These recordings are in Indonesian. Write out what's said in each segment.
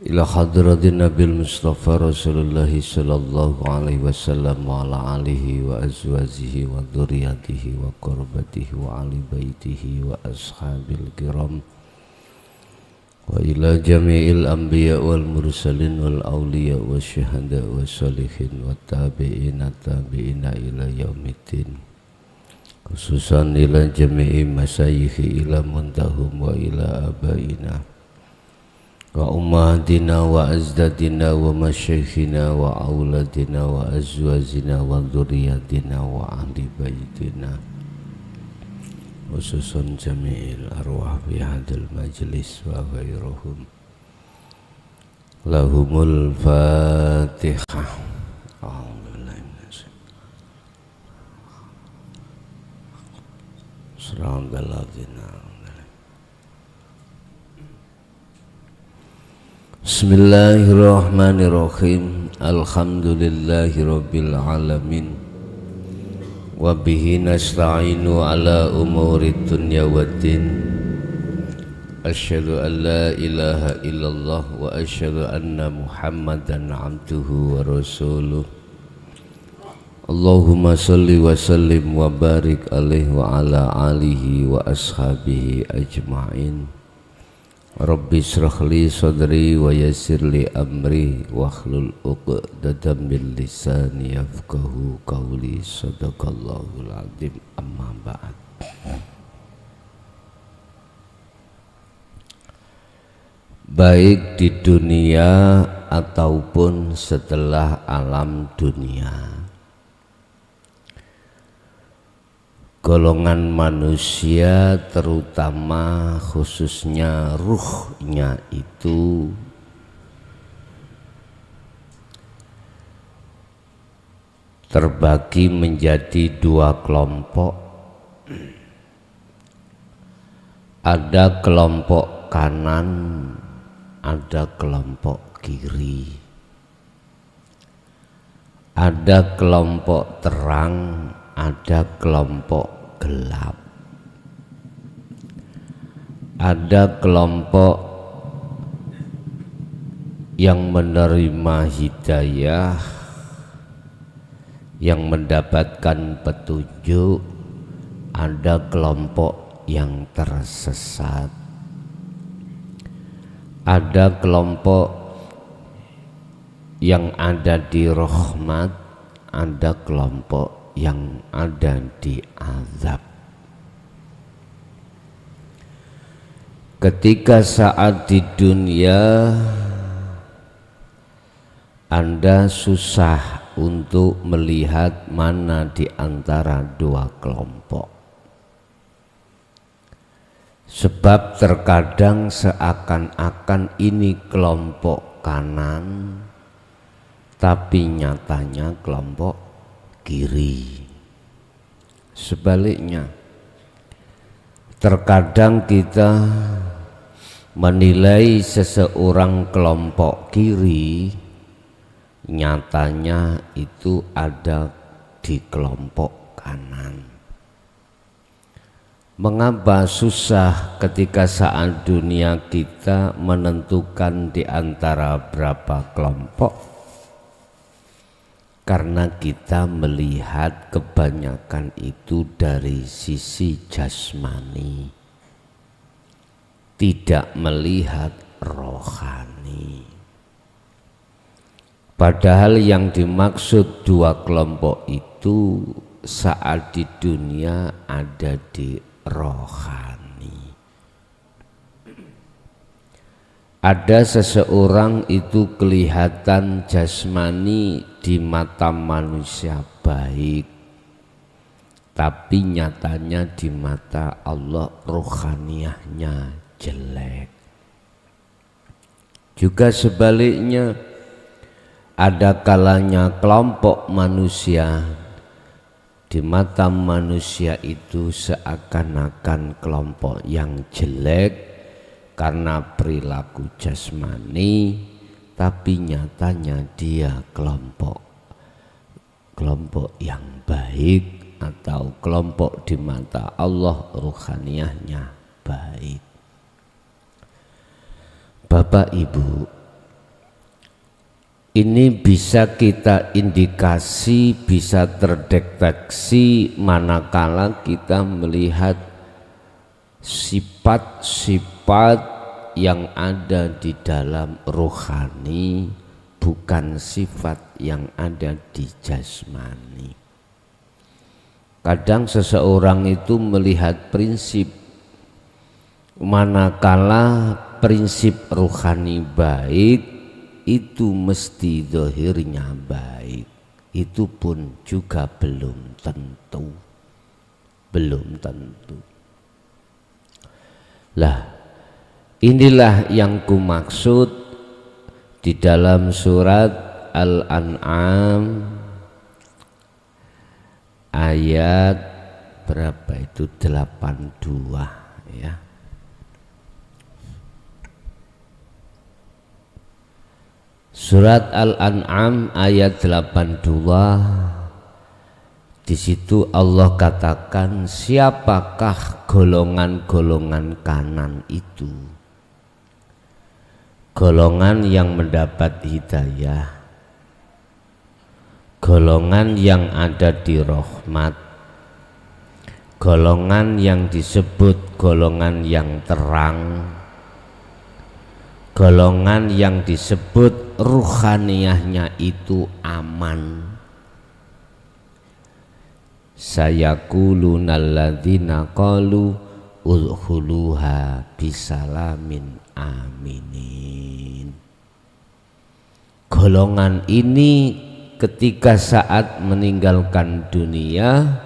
ila hadratin Nabil Mustafa Rasulullah sallallahu alaihi wasallam wa ala alihi wa azwajihi wa dzurriyyatihi wa qurbatihi wa ali baitihi wa ashabil kiram wa ila jami'il anbiya wal mursalin wal awliya wa syuhada wa salihin wa tabi'ina ila yaumiddin, khususan ila jami'i masyayikhi ila muntahum wa ila abaina wa ummahatina wa azdadina wa masyayikhina wa auladina wa azwajina wa dzurriyyatina wa ahli baitina, khususan jami'il arwah fi hadal majlis wa ghairuhum. Lahumul Fatihah. Bismillahirrahmanirrahim. Alhamdulillahi rabbil alamin. Wa bihi nasta'inu ala umurid dunya waddin. Asyhadu an la ilaha illallah wa asyhadu anna Muhammadan abduhu wa rasuluh. Allahumma salli wa sallim wa barik alaihi wa ala alihi wa ashabihi ajma'in. Rabbi shrah li sadri wa yassir li amri wahlul 'uqdatam min lisani yafqahu qawli. Shadaqallahul azim. Amma ba'd. Baik di dunia ataupun setelah alam dunia, golongan manusia terutama khususnya ruhnya itu terbagi menjadi dua kelompok. Ada kelompok kanan, ada kelompok kiri. Ada kelompok terang, ada kelompok gelap. Ada kelompok yang menerima hidayah, yang mendapatkan petunjuk. Ada kelompok yang tersesat. Ada kelompok yang ada di rahmat, ada kelompok yang ada di azab. Ketika saat di dunia Anda susah untuk melihat mana di antara dua kelompok, sebab terkadang seakan-akan ini kelompok kanan tapi nyatanya kelompok kiri. Sebaliknya, terkadang kita menilai seseorang kelompok kiri, nyatanya itu ada di kelompok kanan. Mengapa susah ketika saat dunia kita menentukan di antara berapa kelompok? Karena kita melihat kebanyakan itu dari sisi jasmani, tidak melihat rohani. Padahal yang dimaksud dua kelompok itu saat di dunia ada di rohani. Ada seseorang itu kelihatan jasmani di mata manusia baik, tapi nyatanya di mata Allah rohaniahnya jelek. Juga sebaliknya, ada kalanya kelompok manusia di mata manusia itu seakan-akan kelompok yang jelek karena perilaku jasmani, tapi nyatanya dia kelompok yang baik atau kelompok di mata Allah ruhaniyahnya baik. Bapak Ibu, ini bisa kita indikasi, bisa terdeteksi manakala kita melihat sifat-sifat yang ada di dalam rohani, bukan sifat yang ada di jasmani. Kadang seseorang itu melihat prinsip, manakala prinsip rohani baik itu mesti zahirnya baik, itu pun juga belum tentu. Lah, inilah yang kumaksud di dalam surat Al-An'am ayat berapa itu, 82 ya. Surat Al-An'am ayat 82, di situ Allah katakan, siapakah golongan-golongan kanan itu? Golongan yang mendapat hidayah, golongan yang ada di rahmat, golongan yang disebut golongan yang terang, golongan yang disebut ruhaniyahnya itu aman. Sayaquluna alladzina qalu udkhuluha bisalamin aminin. Golongan ini ketika saat meninggalkan dunia,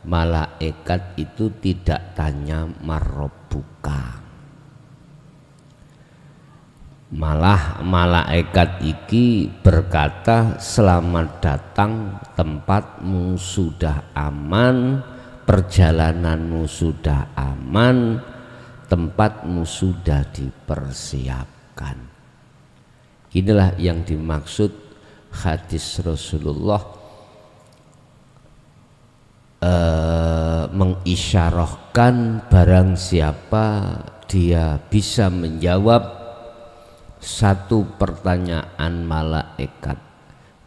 malaikat itu tidak tanya marabbuka, malah malaikat iki berkata, selamat datang, tempatmu sudah aman, perjalananmu sudah aman, tempatmu sudah dipersiapkan. Inilah yang dimaksud hadis Rasulullah mengisyarahkan barang siapa dia bisa menjawab satu pertanyaan malaikat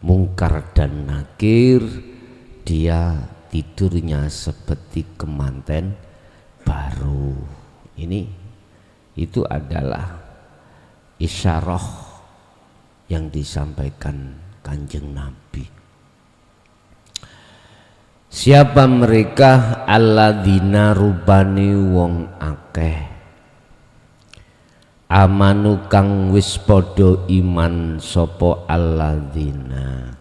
mungkar dan nakir, dia tidurnya seperti kemanten baru. Itu adalah isyarah yang disampaikan Kanjeng Nabi. Siapa mereka? Alladzina rubani wong akeh amanu kang wis padha iman sapa alladzina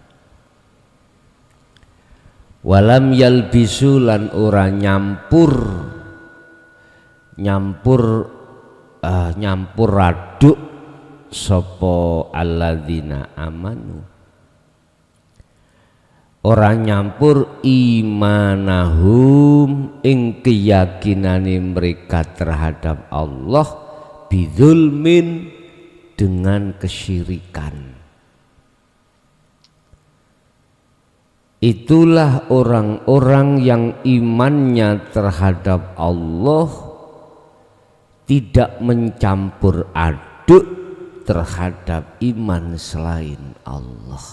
walam yalbisu lan ora nyampur aduk sapa alladzina amanu, ora nyampur imanahum ing keyakinane mereka terhadap Allah bidzulmin dengan kesyirikan. Itulah orang-orang yang imannya terhadap Allah tidak mencampur aduk terhadap iman selain Allah.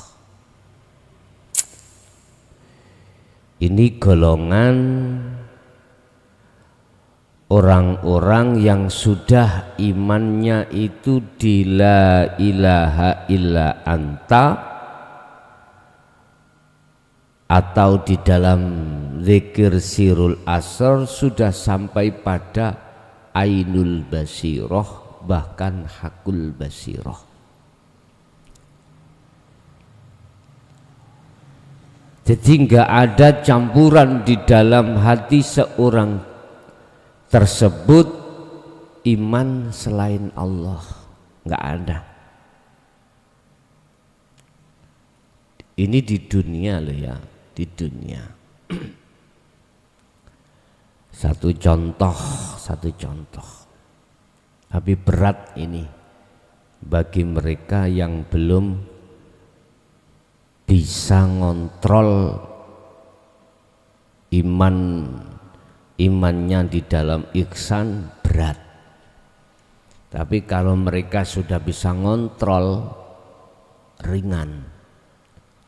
Ini golongan orang-orang yang sudah imannya itu di la ilaha illa anta, atau di dalam zikir sirul asr sudah sampai pada ainul basiroh, bahkan hakul basiroh. Jadi nggak ada campuran di dalam hati seorang tersebut iman selain Allah, nggak ada. Ini di dunia loh ya, di dunia. Satu contoh. Tapi berat ini bagi mereka yang belum bisa ngontrol imannya di dalam ihsan, berat. Tapi kalau mereka sudah bisa ngontrol, ringan.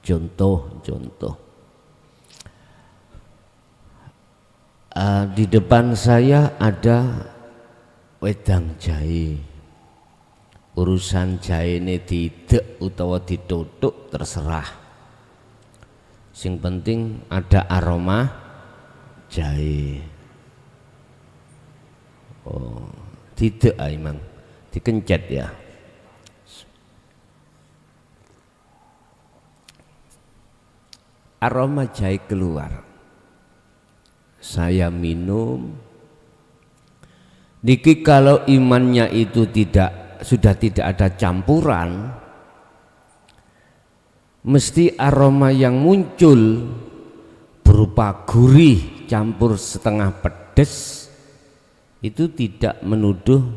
Contoh. Di depan saya ada wedang jahe. Urusan jahe ini didek utawa ditutuk terserah. Sing penting ada aroma jahe. Oh, didek emang dikencet ya. Aroma jahe keluar, saya minum. Niki kalau imannya itu sudah tidak ada campuran, mesti aroma yang muncul berupa gurih campur setengah pedes, itu tidak menuduh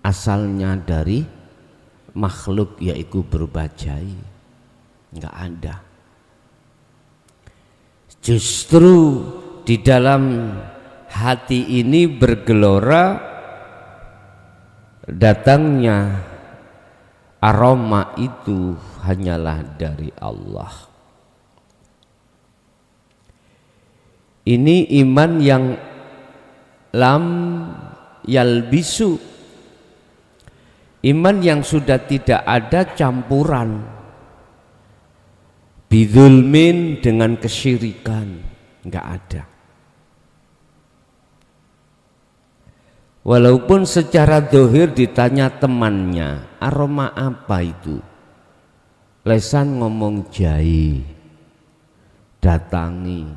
asalnya dari makhluk yaitu berupa jahe, enggak ada. Justru di dalam hati ini bergelora datangnya aroma itu hanyalah dari Allah. Ini iman yang lam yalbisu, iman yang sudah tidak ada campuran bidzulmin dengan kesyirikan, enggak ada. Walaupun secara zahir ditanya temannya, aroma apa itu? Lesan ngomong jahe, datangi.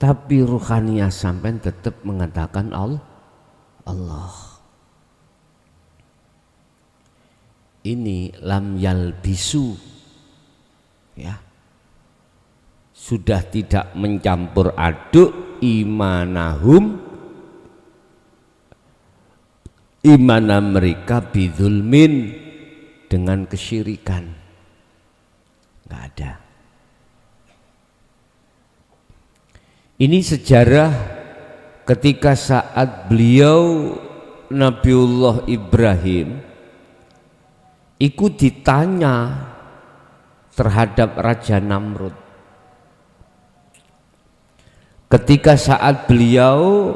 Tapi ruhaniyah sampai tetap mengatakan Allah. Ini lam yalbisu. Ya, sudah tidak mencampur aduk imana mereka bidzulmin dengan kesyirikan, nggak ada. Ini sejarah ketika saat beliau Nabiullah Ibrahim ikut ditanya terhadap Raja Namrud. Ketika saat beliau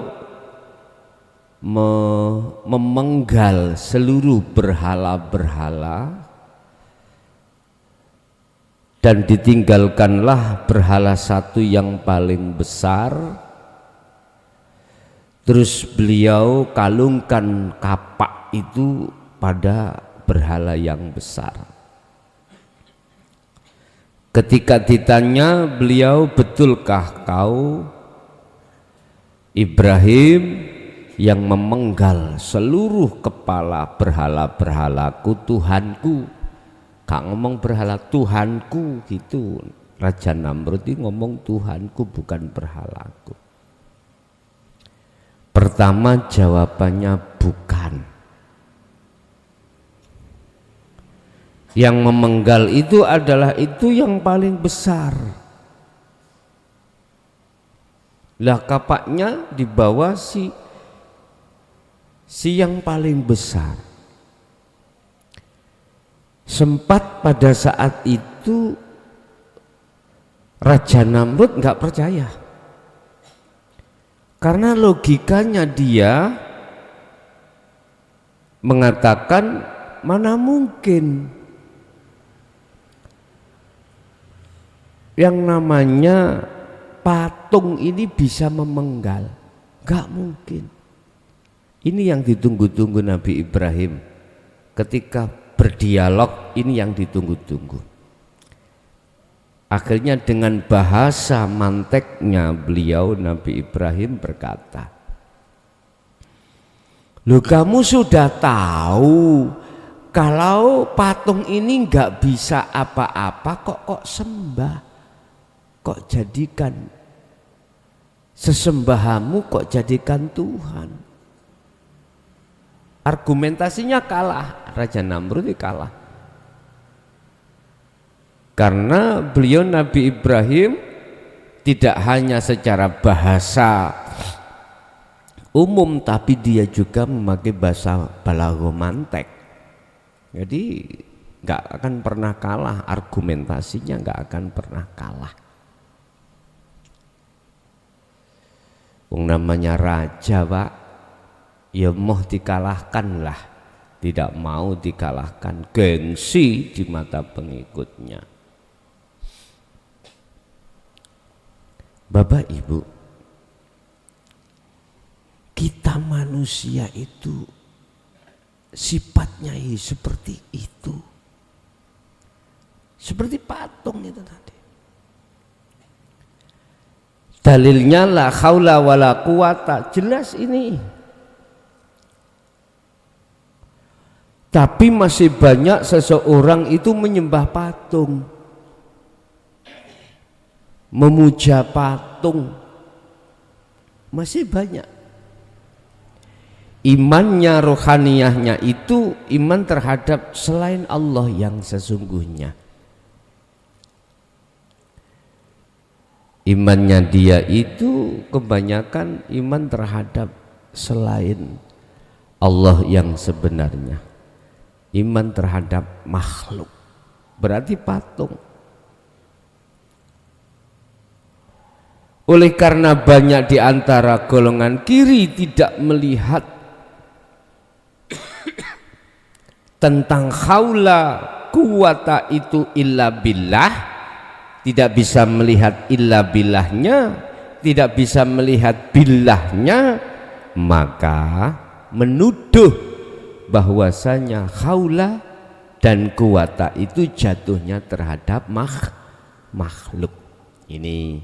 memenggal seluruh berhala-berhala dan ditinggalkanlah berhala satu yang paling besar, terus beliau kalungkan kapak itu pada berhala yang besar. Ketika ditanya beliau, betulkah kau Ibrahim yang memenggal seluruh kepala berhala-berhalaku, Tuhanku? Kak ngomong berhala, Tuhanku gitu. Raja Namrud ini ngomong Tuhanku bukan berhalaku. Pertama jawabannya bukan. Yang memenggal itu adalah itu yang paling besar. Lah kapaknya di bawah si yang paling besar. Sempat pada saat itu Raja Namrud nggak percaya, karena logikanya dia mengatakan mana mungkin yang namanya patung ini bisa memenggal, nggak mungkin. Ini yang ditunggu-tunggu Nabi Ibrahim ketika berdialog, ini yang ditunggu-tunggu. Akhirnya dengan bahasa manteknya beliau Nabi Ibrahim berkata, "Loh, kamu sudah tahu kalau patung ini nggak bisa apa-apa, kok sembah? Kok jadikan sesembahamu, kok jadikan Tuhan?" Argumentasinya kalah, Raja Namrud kalah. Karena beliau Nabi Ibrahim tidak hanya secara bahasa umum, tapi dia juga memakai bahasa balagha mantek. Jadi nggak akan pernah kalah, argumentasinya nggak akan pernah kalah. Wong namanya raja Pak, ya mau dikalahkan lah, tidak mau dikalahkan, gengsi di mata pengikutnya. Bapak Ibu, kita manusia itu sifatnya seperti itu, seperti patung itu tadi. Dalilnya la haula wala quwata, jelas ini. Tapi masih banyak seseorang itu menyembah patung, memuja patung, masih banyak. Imannya, rohaniyahnya itu iman terhadap selain Allah yang sesungguhnya. Imannya dia itu kebanyakan iman terhadap selain Allah yang sebenarnya. Iman terhadap makhluk, berarti patung. Oleh karena banyak di antara golongan kiri tidak melihat tentang haula quwata itu illa billah, tidak bisa melihat illa billahnya, tidak bisa melihat billahnya, maka menuduh bahwasanya haula dan quwata itu jatuhnya terhadap makhluk. Ini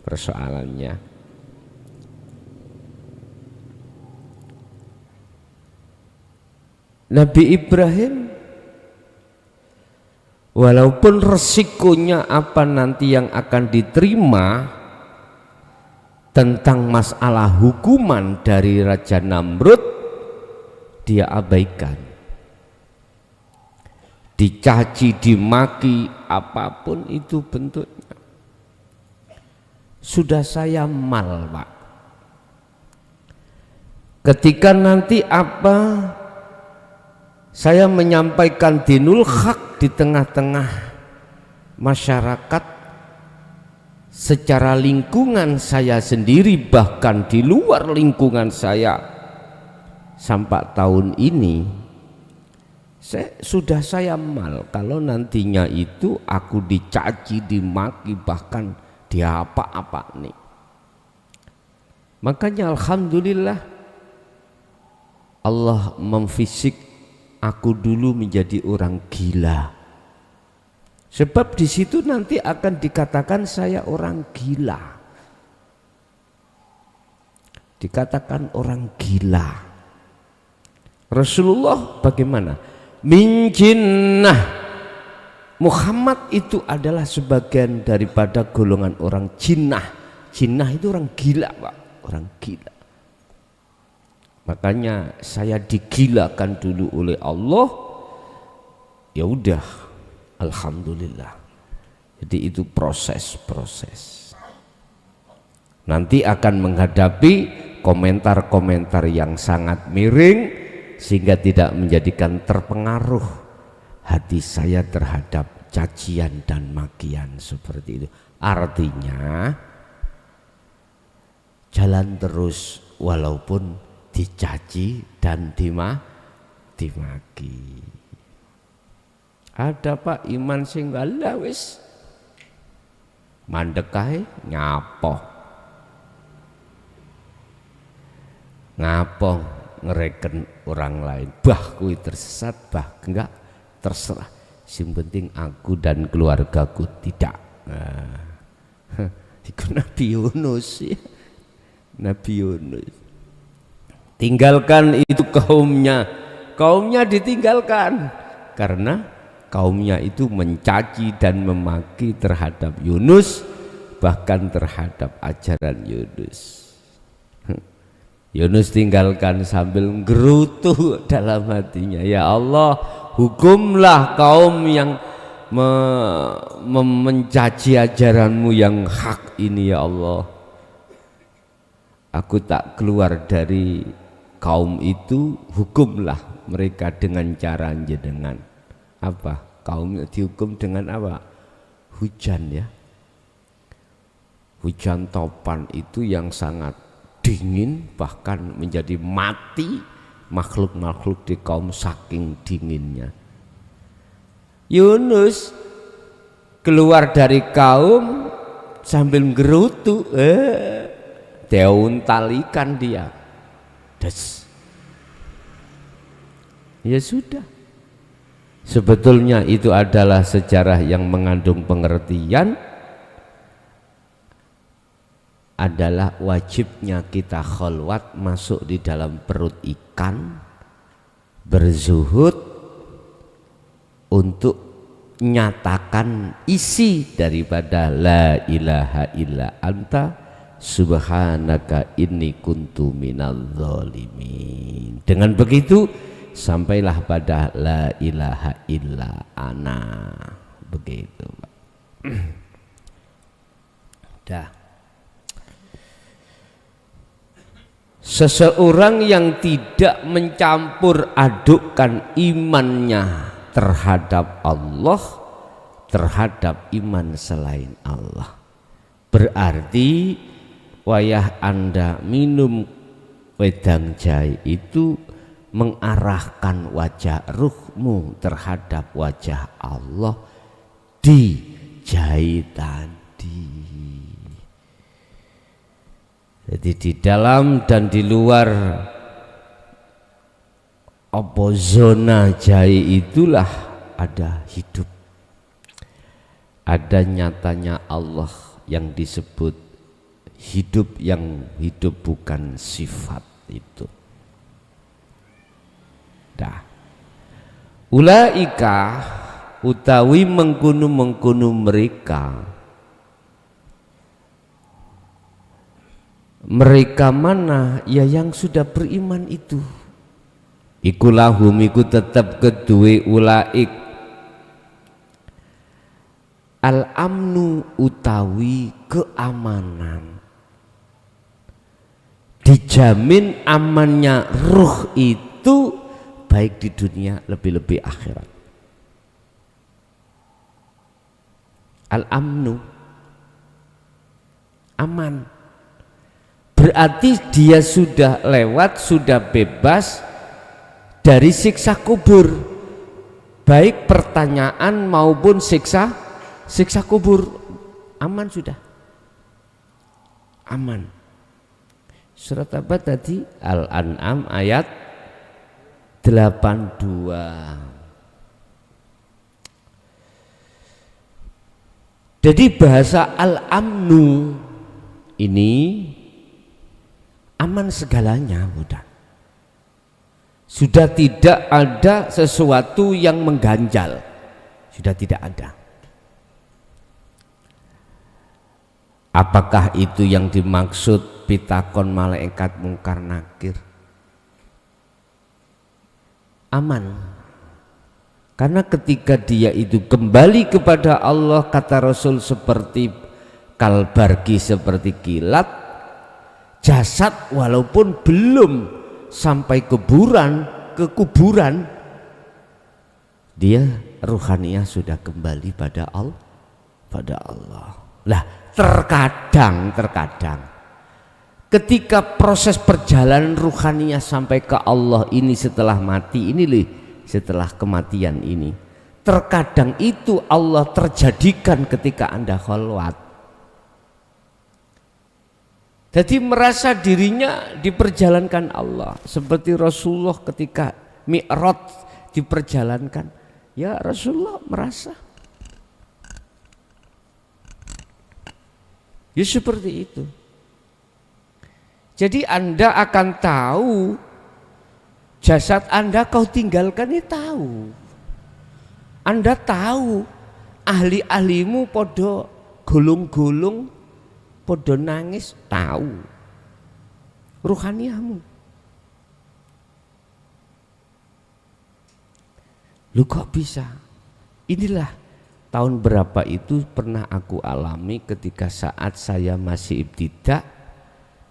persoalannya. Nabi Ibrahim, walaupun resikonya apa nanti yang akan diterima tentang masalah hukuman dari Raja Namrud, dia abaikan. Dicaci, dimaki, apapun itu bentuknya, sudah saya mal Pak. Ketika nanti apa saya menyampaikan dinul haq di tengah-tengah masyarakat, secara lingkungan saya sendiri bahkan di luar lingkungan saya, sampai tahun ini sudah saya mal kalau nantinya itu aku dicaci, dimaki, bahkan diapa-apa nih. Makanya alhamdulillah Allah memfisik aku dulu menjadi orang gila. Sebab di situ nanti akan dikatakan saya orang gila. Dikatakan orang gila. Rasulullah bagaimana? Min jinnah. Muhammad itu adalah sebagian daripada golongan orang jinnah. Jinnah itu orang gila Pak, orang gila. Makanya saya digilakan dulu oleh Allah. Ya udah, alhamdulillah. Jadi itu proses. Nanti akan menghadapi komentar-komentar yang sangat miring, sehingga tidak menjadikan terpengaruh hati saya terhadap cacian dan makian seperti itu. Artinya jalan terus walaupun dicaci dan dimaki. Ada Pak iman sing Allah wis mandek kae ngapo ngereken orang lain, bah kui tersesat, bah enggak, terserah, yang penting aku dan keluargaku tidak. Itu Nabi Yunus ya. Nabi Yunus tinggalkan itu kaumnya ditinggalkan karena kaumnya itu mencaci dan memaki terhadap Yunus, bahkan terhadap ajaran Yunus. Yunus tinggalkan sambil gerutu dalam hatinya, ya Allah, hukumlah kaum yang mencaci ajaranmu yang hak ini ya Allah. Aku tak keluar dari kaum itu, hukumlah mereka dengan cara jenengan. apa? Kaumnya dihukum dengan apa? Hujan ya. Hujan topan itu yang sangat dingin, bahkan menjadi mati makhluk-makhluk di kaum saking dinginnya. Yunus keluar dari kaum sambil gerutu, diuntalikan dia. Des. Ya sudah. Sebetulnya itu adalah sejarah yang mengandung pengertian, adalah wajibnya kita khalwat masuk di dalam perut ikan, berzuhud untuk nyatakan isi daripada la ilaha illa anta subhanaka inni kuntu minadz zalimin. Dengan begitu sampailah pada la ilaha illa ana. Begitu Pak. Dah. Seseorang yang tidak mencampur adukkan imannya terhadap Allah terhadap iman selain Allah, berarti wayah Anda minum wedang jahe itu mengarahkan wajah ruhmu terhadap wajah Allah di jahe tadi. Jadi di dalam dan di luar zona jahe itulah ada hidup, ada nyatanya Allah yang disebut hidup, yang hidup bukan sifat itu. Dah. Ulaika utawi mengkunu mereka mana ya yang sudah beriman itu. Ikulahum iku tetap kedue ulaik al-amnu utawi keamanan, dijamin amannya ruh itu baik di dunia lebih-lebih akhirat. Al-amnu aman, berarti dia sudah lewat, sudah bebas dari siksa kubur, baik pertanyaan maupun siksa kubur. Aman sudah, aman. Surat apa tadi? Al-An'am ayat 82. Jadi bahasa al-amnu ini aman segalanya, mudah. Sudah tidak ada sesuatu yang mengganjal, sudah tidak ada. Apakah itu yang dimaksud pitakon malaikat mungkar nakir? Aman. Karena ketika dia itu kembali kepada Allah, kata Rasul, seperti kalbargi, seperti kilat, jasad walaupun belum sampai ke kuburan, dia ruhaniyah sudah kembali pada Allah. Lah, terkadang ketika proses perjalanan ruhaniyah sampai ke Allah ini setelah mati ini, setelah kematian ini, terkadang itu Allah terjadikan ketika Anda khalwat. Jadi merasa dirinya diperjalankan Allah, seperti Rasulullah ketika Mi'raj diperjalankan, ya Rasulullah merasa ya seperti itu. Jadi Anda akan tahu jasad Anda kau tinggalkan, ini tahu. Anda tahu ahli-ahlimu podo gulung-gulung, podo nangis, tahu. Ruhaniyahmu. Lu kok bisa? Inilah tahun berapa itu pernah aku alami ketika saat saya masih ibtidak.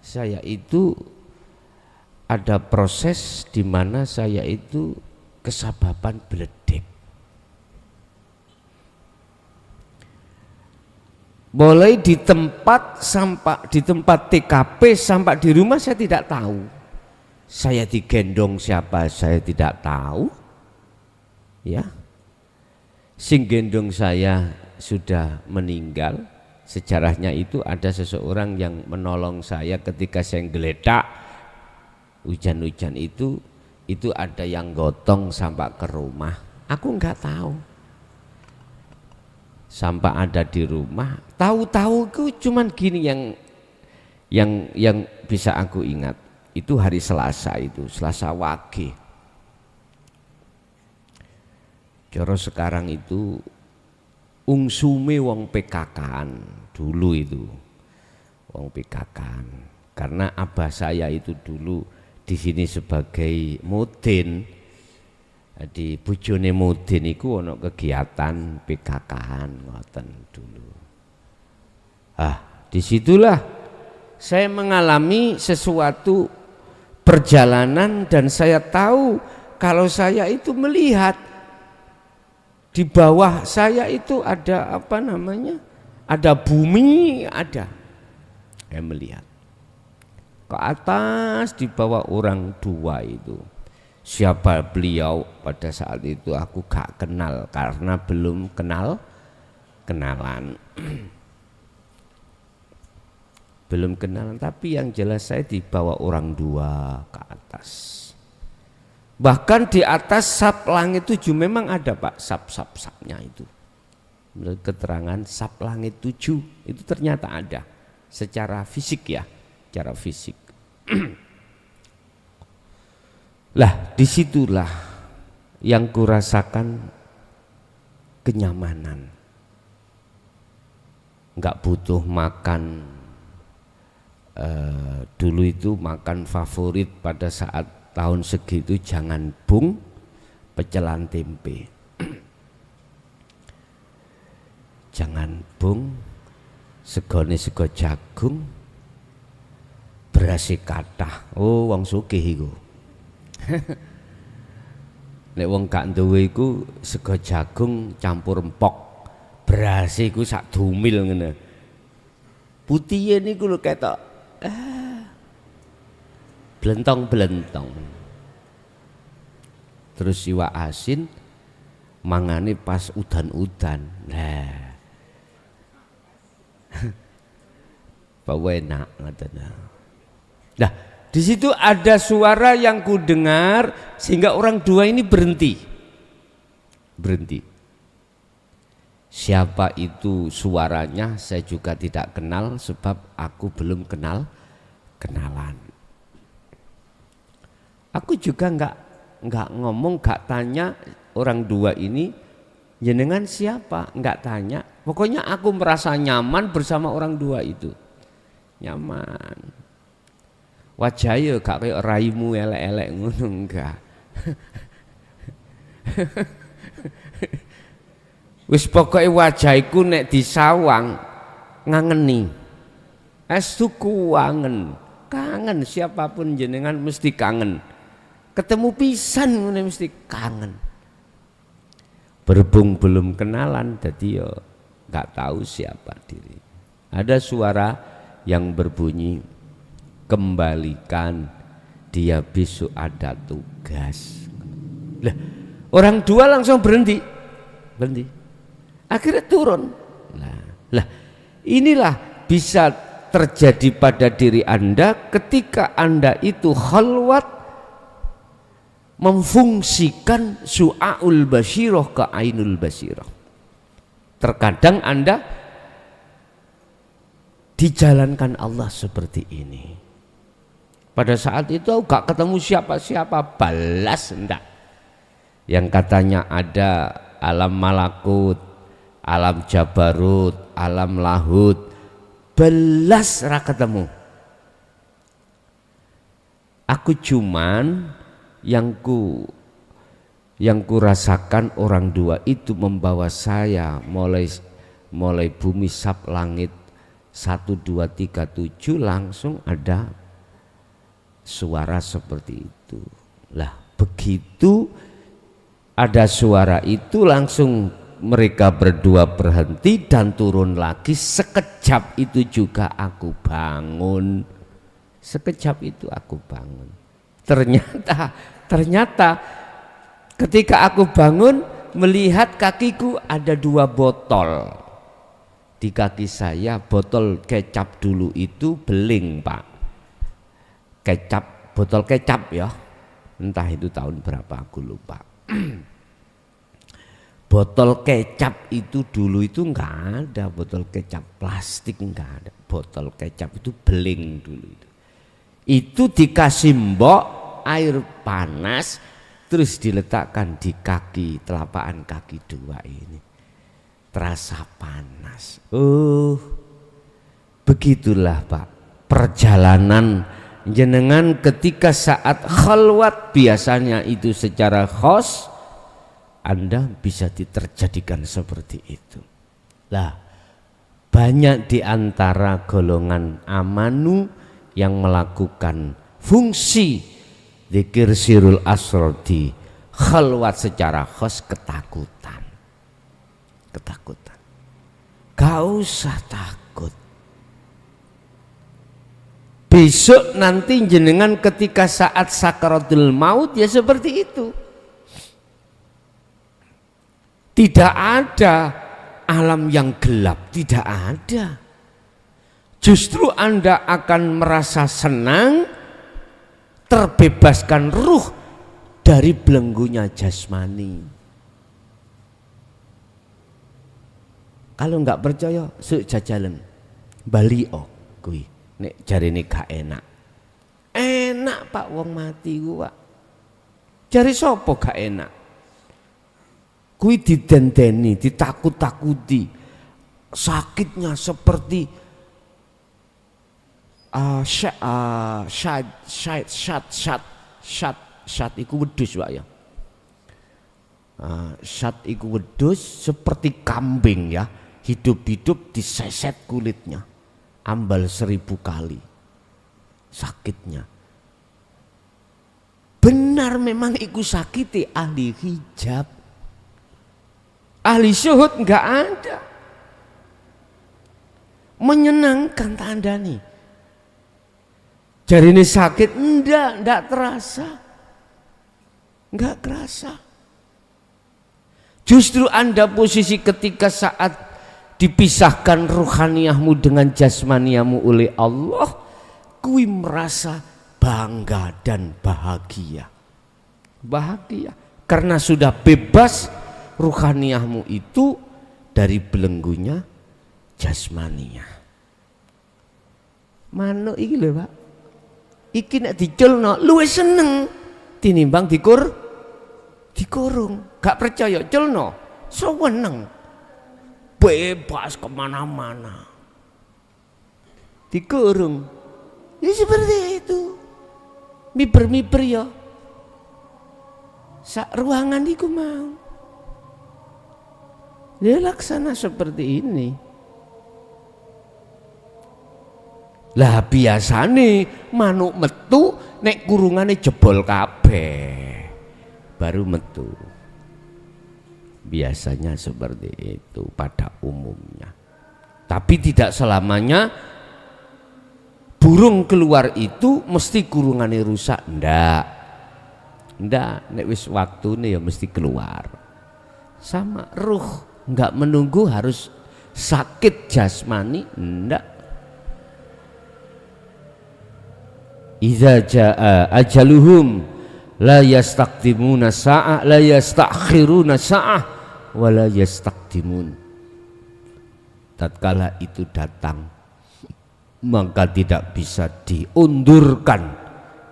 Saya itu ada proses di mana saya itu kesababan beledek. Mulai di tempat sampai di tempat TKP sampai di rumah saya tidak tahu. Saya digendong siapa saya tidak tahu. Ya. Sing gendong saya sudah meninggal. Sejarahnya itu ada seseorang yang menolong saya ketika saya geledak hujan-hujan itu ada yang gotong sampai ke rumah. Aku enggak tahu. Sampai ada di rumah, tahu-tahu cuman gini yang bisa aku ingat. Itu hari Selasa itu, Selasa Wage. Coro sekarang itu ungsume wong PKK-an dulu itu. Wong PKK-an. Karena abah saya itu dulu di sini sebagai mudin. Di bojone mudin iku ana kegiatan PKK-an ngoten dulu. Disitulah saya mengalami sesuatu perjalanan dan saya tahu kalau saya itu melihat di bawah saya itu ada apa namanya? Ada bumi, ada. Saya melihat ke atas di bawah orang dua itu. Siapa beliau pada saat itu aku gak kenal karena belum kenalan. Belum kenalan, tapi yang jelas saya dibawa orang dua ke atas. Bahkan di atas sap langit 7 memang ada Pak sap-sapnya itu. Menurut keterangan sap langit 7 itu ternyata ada secara fisik ya, secara fisik. Lah disitulah yang kurasakan kenyamanan. Enggak butuh makan. Dulu itu makan favorit pada saat tahun segitu jangan bung, pecelan tempe. Jangan bung, segone sego jagung, berasi kathah. Oh wong sugih iku. Nek wong gak duwe iku sego jagung campur empok, beras iku sak dumil ngene. Putihe niku lho ketok blentong-blentong. Terus iwak asin mangane pas udan-udan. Nah. Bawa enak ngoten. Nah, di situ ada suara yang ku dengar sehingga orang dua ini berhenti. Siapa itu suaranya saya juga tidak kenal sebab aku belum kenalan. Aku juga enggak ngomong, enggak tanya orang dua ini jenengan siapa, enggak tanya. Pokoknya aku merasa nyaman bersama orang dua itu. Nyaman. Wajahnya gak kayak raimu elek-elek ngono enggak. Wis pokoke wajahku nek disawang ngangeni. Estu kuangen, kangen siapapun jenengan mesti kangen. Ketemu pisan ngene mesti kangen. Berhubung belum kenalan jadi yo gak tahu siapa diri. Ada suara yang berbunyi, kembalikan, dia besok ada tugas. Lah, orang dua langsung berhenti. Akhirnya turun. Lah, inilah bisa terjadi pada diri Anda ketika Anda itu khalwat memfungsikan su'aul basyirah ke ainul basyirah. Terkadang Anda dijalankan Allah seperti ini. Pada saat itu gak ketemu siapa-siapa, balas enggak. Yang katanya ada alam malakut, alam jabarut, alam lahut, belas ra ketemu. Aku cuman yang ku rasakan orang dua itu membawa saya mulai bumi sab langit 1, 2, 3, 7 langsung ada suara seperti itu. Lah begitu ada suara itu langsung mereka berdua berhenti dan turun lagi. Sekejap itu juga aku bangun. Sekejap itu aku bangun. Ternyata ketika aku bangun melihat kakiku ada 2 botol. Di kaki saya botol kecap dulu itu beling, Pak. Kecap, botol kecap ya. Entah itu tahun berapa aku lupa. Botol kecap itu dulu itu enggak ada, botol kecap plastik enggak ada. Botol kecap itu beling dulu itu. Itu dikasih mbok air panas terus diletakkan di kaki, telapak kaki 2 ini. Terasa panas. Begitulah Pak perjalanan jenengan ketika saat khalwat, biasanya itu secara khos Anda bisa diterjadikan seperti itu. Lah, banyak di antara golongan amanu yang melakukan fungsi dzikir sirul asrar di khalwat secara khos ketakutan. Gak usah takut. Besok nanti jenengan ketika saat sakaratul maut ya seperti itu. Tidak ada alam yang gelap, tidak ada. Justru Anda akan merasa senang, terbebaskan ruh dari belenggunya jasmani. Kalau nggak percaya, suk jajalan Bali kui nek jarine gak enak. Enak Pak, wong mati ku Pak. Jari sapa gak enak? Kui didendeni, ditakut-takuti. Sakitnya seperti syat iku wedhus Pak ya. Syat iku wedhus seperti kambing ya. Hidup-hidup diseset kulitnya, ambal 1000 kali sakitnya. Benar memang iku sakiti ahli hijab, ahli syuhud nggak ada. Menyenangkan tanda nih. Jari ini sakit enggak terasa, enggak kerasa. Justru Anda posisi ketika saat dipisahkan ruhaniyahmu dengan jasmaniyamu oleh Allah, kui merasa bangga dan bahagia. Bahagia karena sudah bebas ruhaniyahmu itu dari belenggunya jasmaniyah. Manuk iki lho Pak, iki nek diculno luwih seneng tinimbang dikurung. Gak percaya culno seneng. Bebas kemana-mana, dikurung ya seperti itu, miber-miber ya sak ruangan iku mau dia laksana seperti ini. Lah biasane manuk metu nek kurungane jebol kabeh baru metu. Biasanya seperti itu pada umumnya. Tapi tidak selamanya burung keluar itu mesti kurungannya rusak. Ndak, nek wis waktune ya mesti keluar. Sama ruh, nggak menunggu harus sakit jasmani, ndak. Idza jaa ajaluhum la yastaqdimuna sa'ah la yastakhiruna sa'ah wala yastaqdimun. Tatkala itu datang maka tidak bisa diundurkan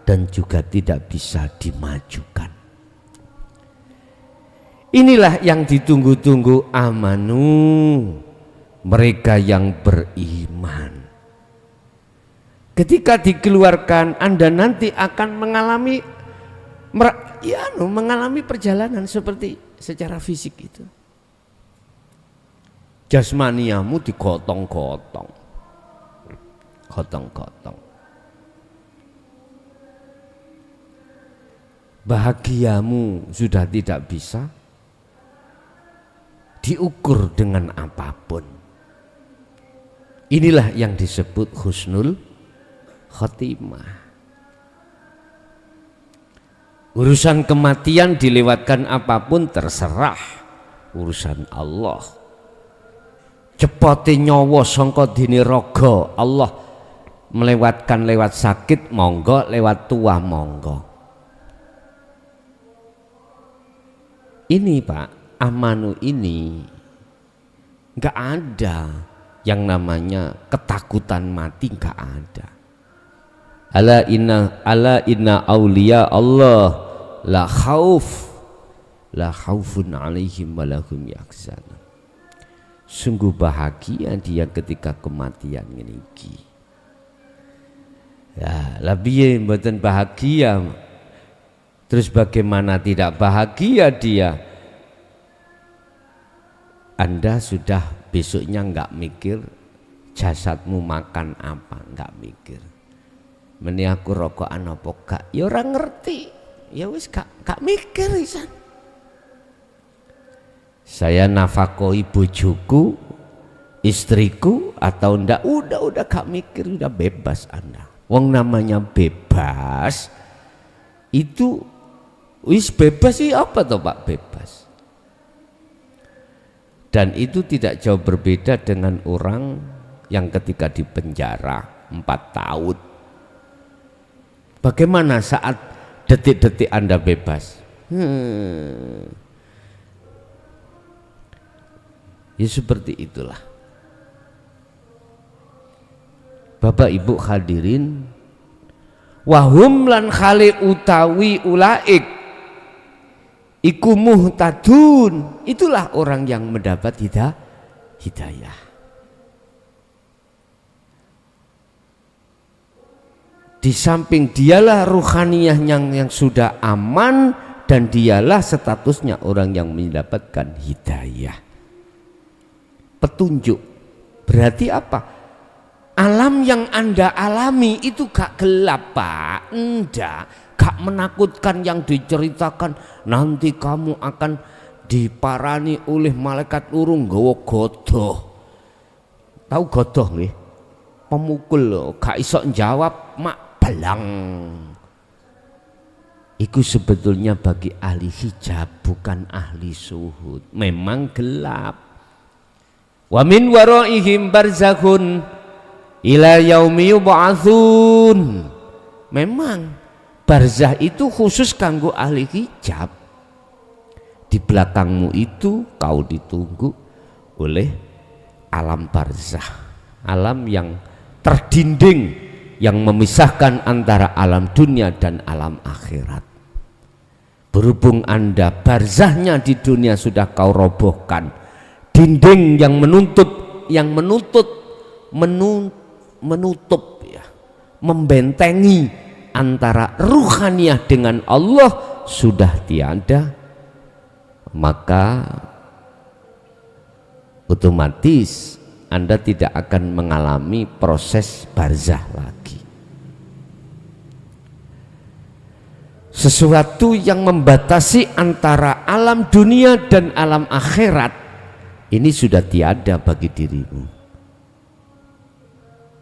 dan juga tidak bisa dimajukan. Inilah yang ditunggu-tunggu amanu, mereka yang beriman. Ketika dikeluarkan Anda nanti akan mengalami perjalanan seperti secara fisik itu. Jasmaniamu digotong-gotong, gotong-gotong. Bahagiamu sudah tidak bisa diukur dengan apapun. Inilah yang disebut husnul khotimah. Urusan kematian dilewatkan apapun terserah, urusan Allah. Cepote nyawa sangka dene raga, Allah melewatkan lewat sakit monggo, lewat tua monggo. Ini Pak, amanu ini nggak ada yang namanya ketakutan mati, nggak ada. Ala inna auliya Allah la khaufun alaihim wa lahum yahzanun. Sungguh bahagia dia ketika kematian niki. Ya, labiye mboten bahagia. Terus bagaimana tidak bahagia dia? Anda sudah besoknya nggak mikir jasadmu makan apa, nggak mikir. Meni aku rokokan apa gak? Ya orang ngerti. Ya wis gak mikir isan. Saya nafakoi bojoku, istriku atau ndak, udah gak mikir, udah bebas Anda. Wong namanya bebas itu wis bebas sih apa toh Pak, bebas. Dan itu tidak jauh berbeda dengan orang yang ketika di penjara 4 tahun. Bagaimana saat detik-detik Anda bebas? Ya seperti itulah. Bapak Ibu hadirin, wahum lan khali utawi ulaik iku muhtadun, itulah orang yang mendapat hidayah. Di samping dialah ruhaniyah yang sudah aman, dan dialah statusnya orang yang mendapatkan hidayah, petunjuk. Berarti apa? Alam yang Anda alami itu gak gelap Pak, enggak, gak menakutkan yang diceritakan nanti kamu akan diparani oleh malaikat urung nggawa godoh. Tahu godoh nggih? Pemukul loh, gak iso jawab mak belang. Itu sebetulnya bagi ahli hijab, bukan ahli suhud. Memang gelap. Wa min waraihim barzakhun ila yaumi yub'atsun. Memang barzah itu khusus kanggo ahli hijab. Di belakangmu itu kau ditunggu oleh alam barzah, alam yang terdinding, yang memisahkan antara alam dunia dan alam akhirat. Berhubung Anda barzahnya di dunia sudah kau robohkan, dinding yang menutup ya, membentengi antara ruhaniyah dengan Allah sudah tiada, maka otomatis Anda tidak akan mengalami proses barzah lagi. Sesuatu yang membatasi antara alam dunia dan alam akhirat ini sudah tiada bagi dirimu.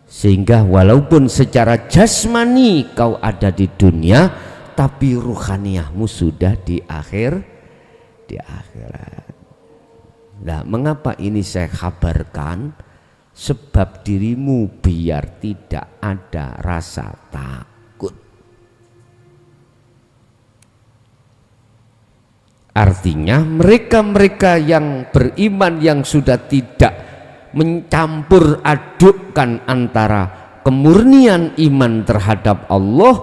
Sehingga walaupun secara jasmani kau ada di dunia, tapi ruhaniyahmu sudah di akhirat. Nah, mengapa ini saya kabarkan? Sebab dirimu biar tidak ada rasa takut. Artinya mereka-mereka yang beriman yang sudah tidak mencampur adukkan antara kemurnian iman terhadap Allah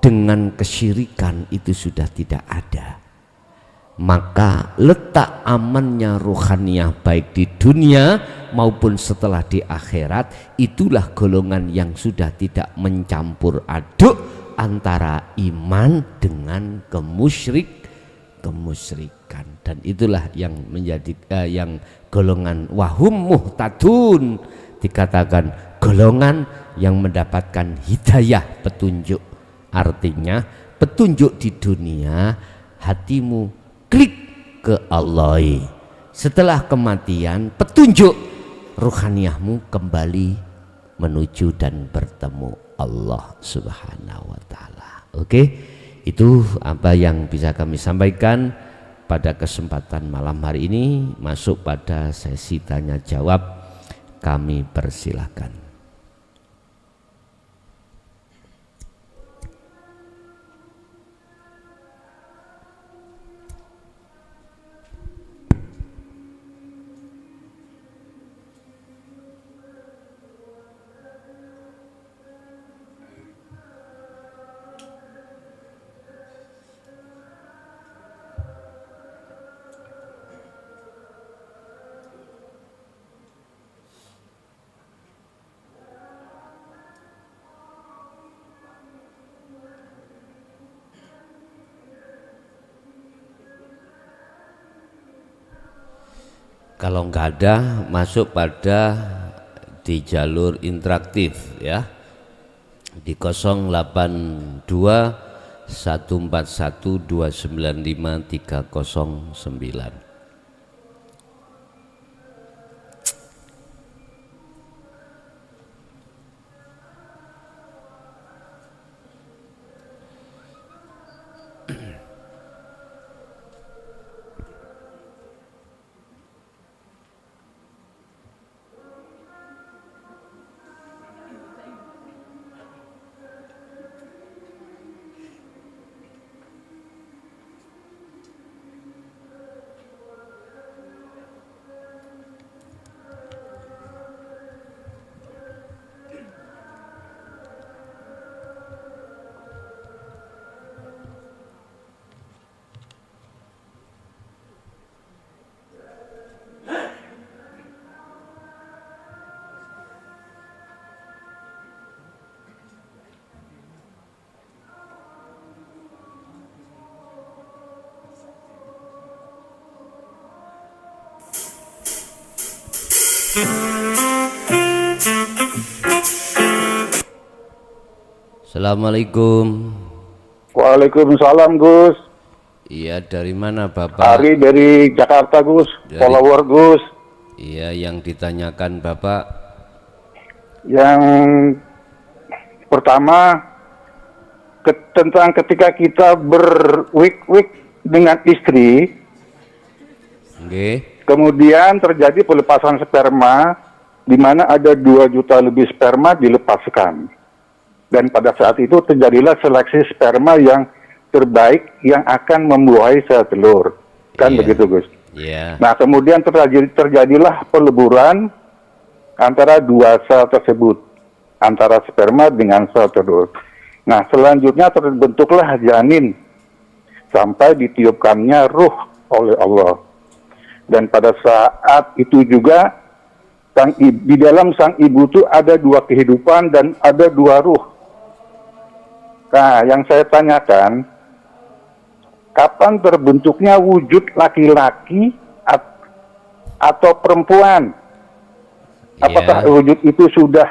dengan kesyirikan, itu sudah tidak ada. Maka letak amannya ruhaniyah baik di dunia maupun setelah di akhirat, itulah golongan yang sudah tidak mencampur aduk antara iman dengan kemusyrikan. Dan itulah yang menjadi yang golongan wahum muhtadun, dikatakan golongan yang mendapatkan hidayah, petunjuk. Artinya petunjuk di dunia, hatimu klik ke Allah, setelah kematian petunjuk ruhaniyahmu kembali menuju dan bertemu Allah Subhanahu wa taala. Oke, itu apa yang bisa kami sampaikan pada kesempatan malam hari ini. Masuk pada sesi tanya jawab, kami persilahkan. Kalau nggak ada, masuk pada di jalur interaktif ya, di 082 141 295 309. Assalamualaikum. Waalaikumsalam Gus. Iya, dari mana Bapak? Ari dari Jakarta Gus, follower Gus. Iya, yang ditanyakan Bapak? Yang pertama tentang ketika kita berwik-wik dengan istri, kemudian terjadi pelepasan sperma, di mana ada 2 juta lebih sperma dilepaskan. Dan pada saat itu terjadilah seleksi sperma yang terbaik yang akan membuahi sel telur. Kan begitu Gus? Nah kemudian terjadilah peleburan antara 2 sel tersebut, antara sperma dengan sel telur. Nah selanjutnya terbentuklah janin sampai ditiupkannya ruh oleh Allah. Dan pada saat itu juga di dalam sang ibu itu ada 2 kehidupan dan ada 2 ruh. Nah, yang saya tanyakan, kapan terbentuknya wujud laki-laki atau perempuan? Apakah wujud itu sudah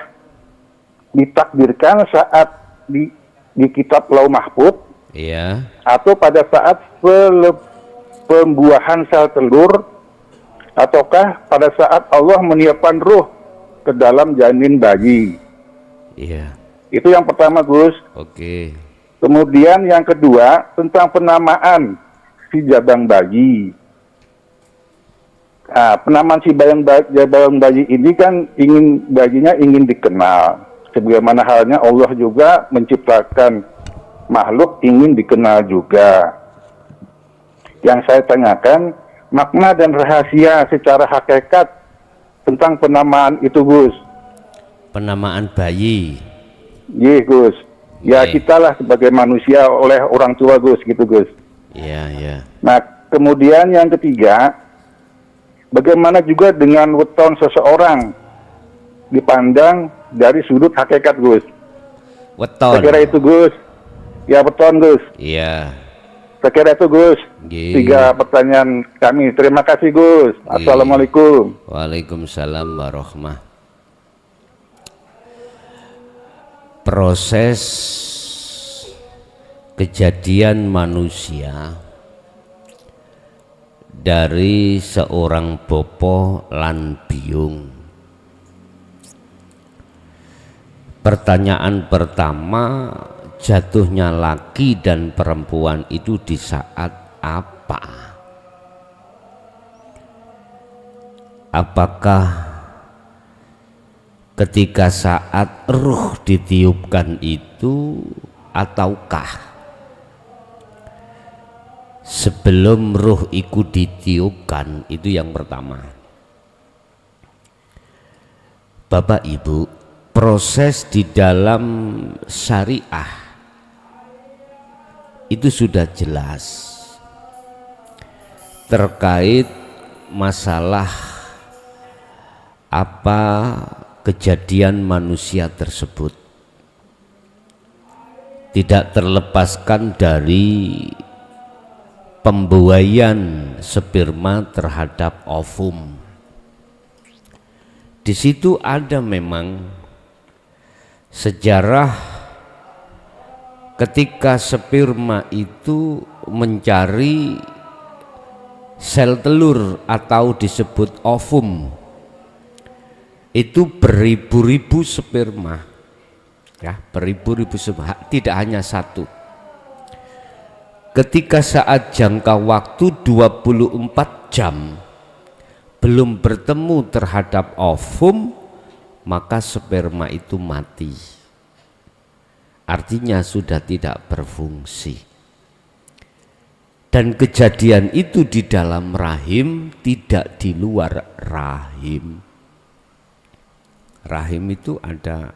ditakdirkan saat di kitab Lauh Mahfuz? Atau pada saat pembuahan sel telur? Ataukah pada saat Allah meniupkan ruh ke dalam janin bayi? Itu yang pertama Gus. Kemudian yang kedua tentang penamaan si jabang bayi. Nah, penamaan si jabang bayi ini kan bayinya ingin dikenal. Sebagaimana halnya Allah juga menciptakan makhluk ingin dikenal juga. Yang saya tanyakan makna dan rahasia secara hakikat tentang penamaan itu Gus. Penamaan bayi. Iya Gus, ya kita lah sebagai manusia oleh orang tua Gus, gitu Gus. Nah kemudian yang ketiga, bagaimana juga dengan weton seseorang dipandang dari sudut hakikat Gus. Weton. Saya kira itu Gus. Ya weton Gus. Saya kira itu Gus. 3 pertanyaan kami. Terima kasih Gus. Assalamualaikum. Waalaikumsalam warahmatullahi. Proses kejadian manusia dari seorang bopo lan biung. Pertanyaan pertama, jatuhnya laki dan perempuan itu di saat apa? Apakah ketika saat ruh ditiupkan itu, ataukah sebelum ruh itu ditiupkan? Itu yang pertama. Bapak Ibu, proses di dalam syariah itu sudah jelas terkait masalah apa kejadian manusia tersebut, tidak terlepaskan dari pembuaian sperma terhadap ovum. Di situ ada memang sejarah ketika sperma itu mencari sel telur atau disebut ovum, itu beribu-ribu sperma, ya, beribu-ribu sperma, tidak hanya satu. Ketika saat jangka waktu 24 jam belum bertemu terhadap ovum, maka sperma itu mati, artinya sudah tidak berfungsi. Dan kejadian itu di dalam rahim, tidak di luar rahim. Rahim itu ada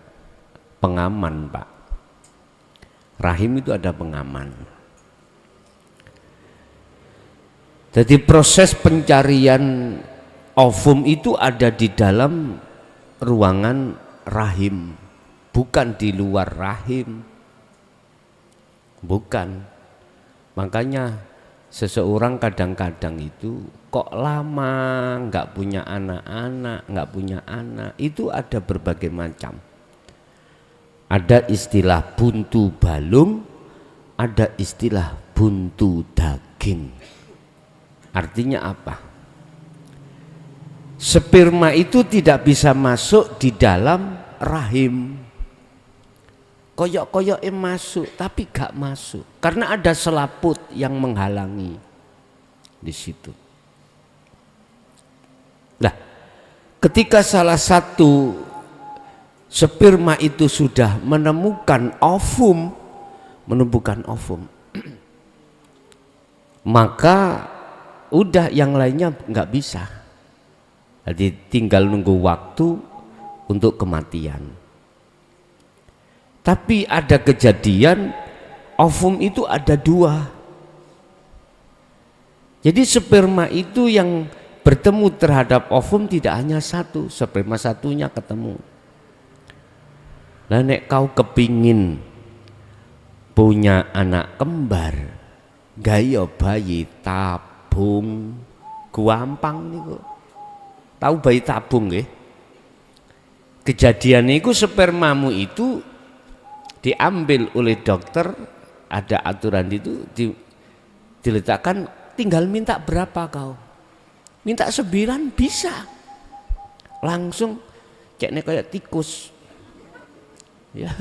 pengaman, Pak. Rahim itu ada pengaman. Jadi proses pencarian ovum itu ada di dalam ruangan rahim, bukan di luar rahim. Bukan. Makanya seseorang kadang-kadang itu kok lama nggak punya anak-anak, nggak punya anak, itu ada berbagai macam. Ada istilah buntu balung, ada istilah buntu daging. Artinya apa? Sperma itu tidak bisa masuk di dalam rahim. Koyok-koyok masuk, tapi gak masuk karena ada selaput yang menghalangi di situ. Nah, ketika salah satu sperma itu sudah menemukan ovum, maka udah yang lainnya nggak bisa. Jadi tinggal nunggu waktu untuk kematian. Tapi ada kejadian ovum itu ada dua. Jadi sperma itu yang bertemu terhadap ovum tidak hanya satu, sperma satunya ketemu. Lah nek kau kepingin punya anak kembar, gaya bayi tabung, gampang niku. Tahu bayi tabung nggih? Kejadian itu spermamu itu diambil oleh dokter, ada aturan itu diletakkan, tinggal minta berapa kau. Minta 9 bisa. Langsung ceknya kayak tikus. Ya,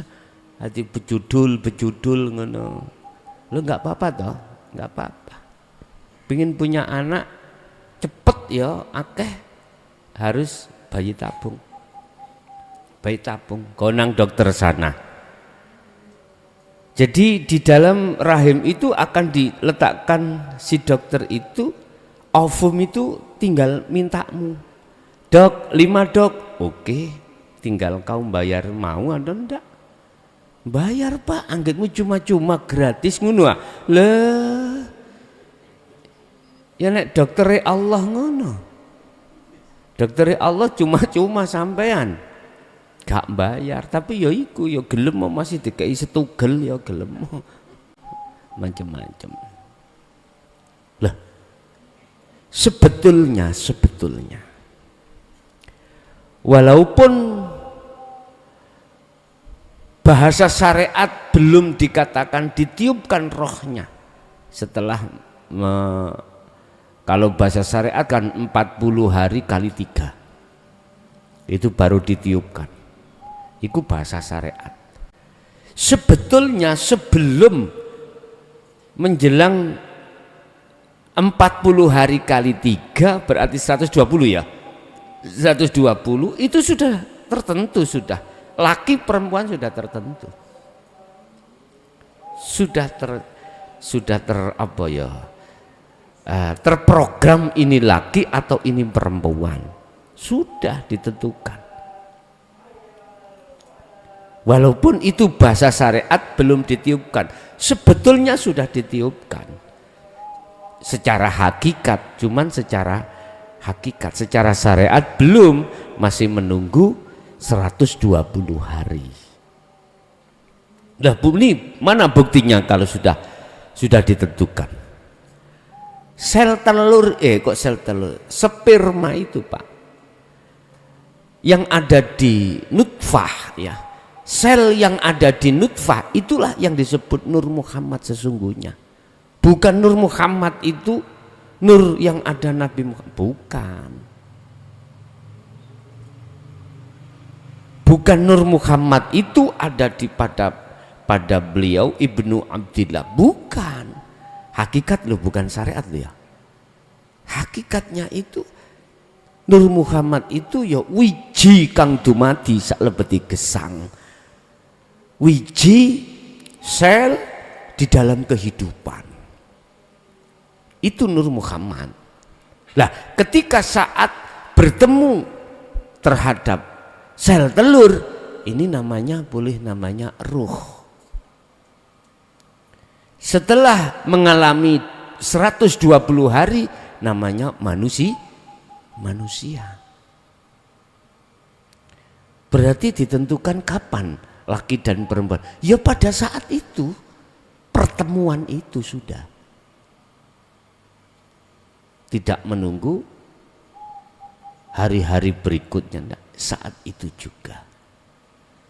hati bejudul ngono. Lo nggak apa-apa toh? Nggak apa-apa. Pengin punya anak cepet ya, akeh. Harus bayi tabung. Bayi tabung, konang dokter sana. Jadi di dalam rahim itu akan diletakkan si dokter itu, ovum itu tinggal mintamu. Dok, 5 dok. Oke, tinggal kau bayar, mau atau enggak? Bayar Pak, anggitmu cuma-cuma gratis ngono. Lah. Ya nek dokter Allah ngono. Dokter Allah cuma-cuma sampean gak bayar, tapi ya iku ya gelem masih dikei setugel ya gelem macam-macam. Lah sebetulnya walaupun bahasa syariat belum dikatakan ditiupkan rohnya setelah Kalau bahasa syariat kan 40 hari kali 3. Itu baru ditiupkan. Itu bahasa syariat. Sebetulnya sebelum menjelang 40 hari kali 3 berarti 120 ya. 120 itu sudah tertentu sudah. Laki perempuan sudah tertentu. Sudah apa ya? Terprogram ini laki atau ini perempuan. Sudah ditentukan. Walaupun itu bahasa syariat belum ditiupkan, sebetulnya sudah ditiupkan secara hakikat, cuman secara hakikat, secara syariat belum, masih menunggu 120 hari. Nah, ini mana buktinya kalau sudah ditentukan? Sel telur, sperma itu Pak, yang ada di nutfah ya. Sel yang ada di nutfah itulah yang disebut Nur Muhammad sesungguhnya. Bukan Nur Muhammad itu nur yang ada Nabi Muhammad, bukan. Bukan Nur Muhammad itu ada pada beliau Ibnu Abdillah, bukan. Hakikat loh, bukan syariat loh ya. Hakikatnya itu Nur Muhammad itu ya wiji kang dumadi saklebeti gesang. Wiji sel di dalam kehidupan. Itu Nur Muhammad. Nah, ketika saat bertemu terhadap sel telur, ini namanya ruh. Setelah mengalami 120 hari namanya manusia. Berarti ditentukan kapan laki dan perempuan? Ya pada saat itu, pertemuan itu sudah. Tidak menunggu hari-hari berikutnya, saat itu juga.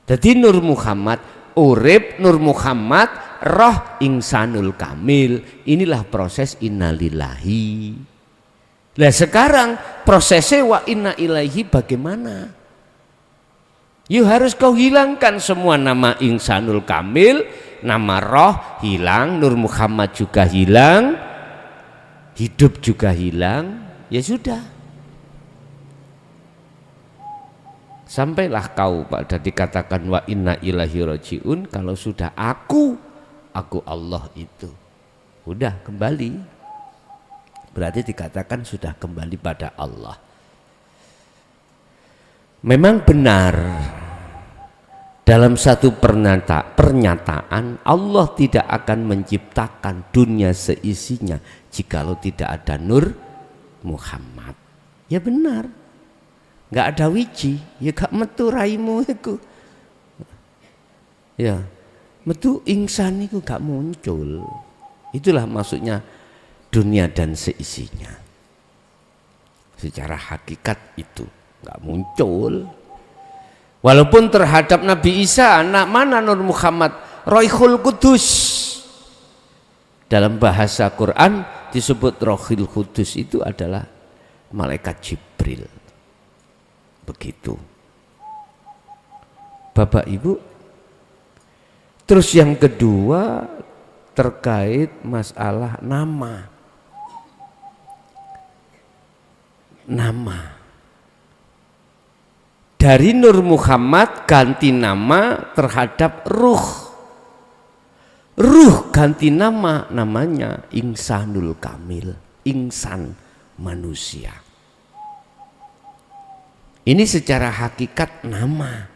Jadi Nur Muhammad, urip Nur Muhammad, roh ingsanul kamil. Inilah proses innalillahi. Nah sekarang prosesnya wa inna ilaihi bagaimana? You harus kau hilangkan semua nama ingsanul kamil, nama roh hilang, Nur Muhammad juga hilang, hidup juga hilang, ya sudah. Sampailah kau pada dikatakan wa inna ilaihi rajiun, kalau sudah aku Allah itu. Udah kembali. Berarti dikatakan sudah kembali pada Allah. Memang benar dalam satu pernyataan Allah tidak akan menciptakan dunia seisinya jikalau tidak ada Nur Muhammad. Ya benar, nggak ada wiji, ya gak metu raimu itu. Ya, metu ingsan itu gak muncul. Itulah maksudnya dunia dan seisinya. Secara hakikat itu nggak muncul. Walaupun terhadap Nabi Isa, anak mana Nur Muhammad? Rohul Kudus. Dalam bahasa Quran disebut Rohul Kudus itu adalah malaikat Jibril. Begitu. Bapak Ibu. Terus yang kedua terkait masalah nama. Nama. Dari Nur Muhammad ganti nama terhadap ruh. Ruh ganti nama, namanya Ingsanul Kamil, insan manusia. Ini secara hakikat nama.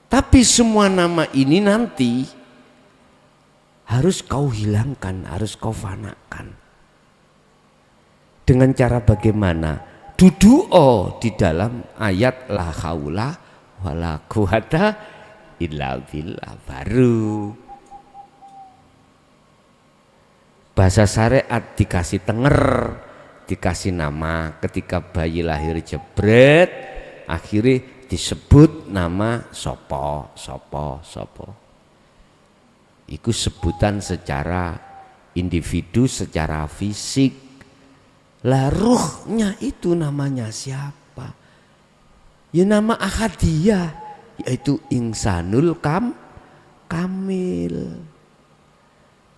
Tapi semua nama ini nanti harus kau hilangkan, harus kau fanakan. Dengan cara bagaimana? Dudu'o di dalam ayat la haula wala quwata illa billah baru. Bahasa syariat dikasih tenger, dikasih nama, ketika bayi lahir jebret, akhirnya disebut nama sopo. Itu sebutan secara individu, secara fisik. Lah ruhnya itu namanya siapa? Ya nama ahadiyah, yaitu insanul kamil.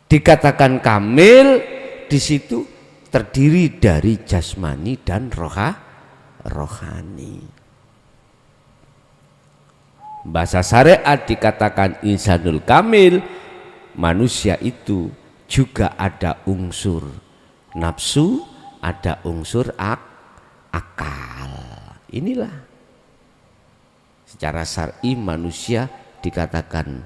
Dikatakan kamil di situ terdiri dari jasmani dan rohani. Bahasa syariat dikatakan insanul kamil, manusia itu juga ada unsur nafsu, ada unsur akal. Inilah secara syar'i manusia dikatakan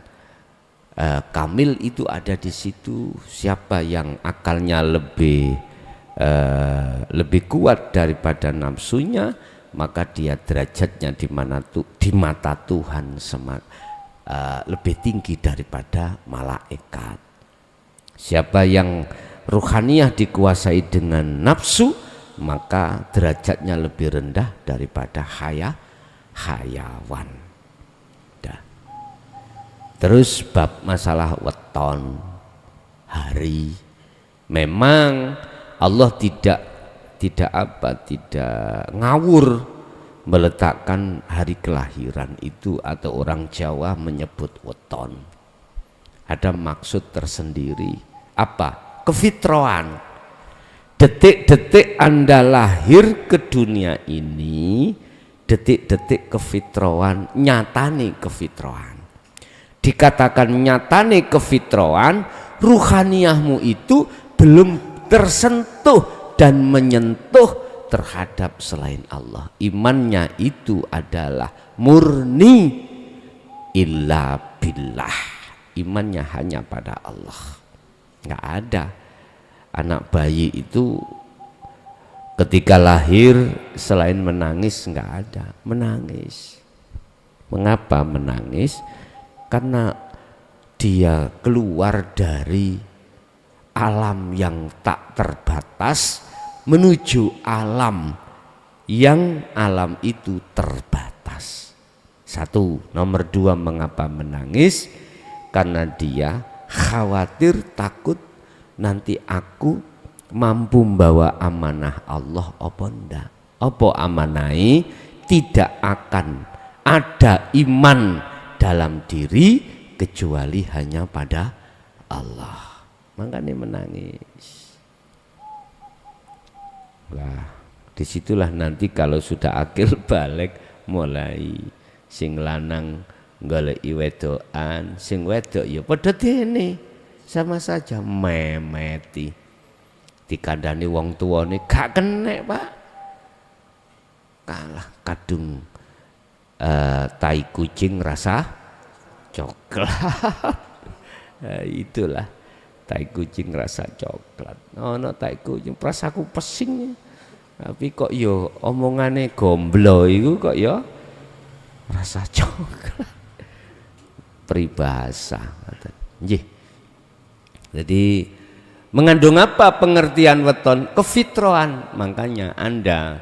kamil itu ada di situ. Siapa yang akalnya lebih kuat daripada nafsunya, maka dia derajatnya di mata Tuhan lebih tinggi daripada malaikat. Siapa yang ruhaniyah dikuasai dengan nafsu, maka derajatnya lebih rendah daripada hayawan. Terus bab masalah weton, hari, memang Allah tidak ngawur meletakkan hari kelahiran itu, atau orang Jawa menyebut weton. Ada maksud tersendiri. Apa? Kefitraan. Detik-detik Anda lahir ke dunia ini, detik-detik kefitraan, nyatane kefitraan. Dikatakan nyatane kefitraan, ruhaniyahmu itu belum tersentuh dan menyentuh terhadap selain Allah. Imannya itu adalah murni illa billah. Imannya hanya pada Allah. Nggak ada anak bayi itu ketika lahir selain menangis, nggak ada. Menangis. Mengapa menangis? Karena dia keluar dari alam yang tak terbatas menuju alam yang alam itu terbatas. Satu. Nomor dua, mengapa menangis? Karena dia khawatir, takut nanti aku mampu membawa amanah Allah apa ndak. Apa amanai? Tidak akan ada iman dalam diri kecuali hanya pada Allah. Makanya menangis. Lah, disitulah nanti kalau sudah akil balik, mulai sing lanang goleki wedokan, sing wedok ya padha dene, sama saja memeti. Dikandani wong tuane gak kenek, Pak. Kalah kadung tai kucing rasa coklat. Itulah tai kucing rasa coklat. No tai kucing prasaku pesing. Tapi kok yo omongane gomblo iku kok yo rasa coklat. Peribahasa. Nggih. Jadi mengandung apa pengertian weton? Kefitraan. Makanya Anda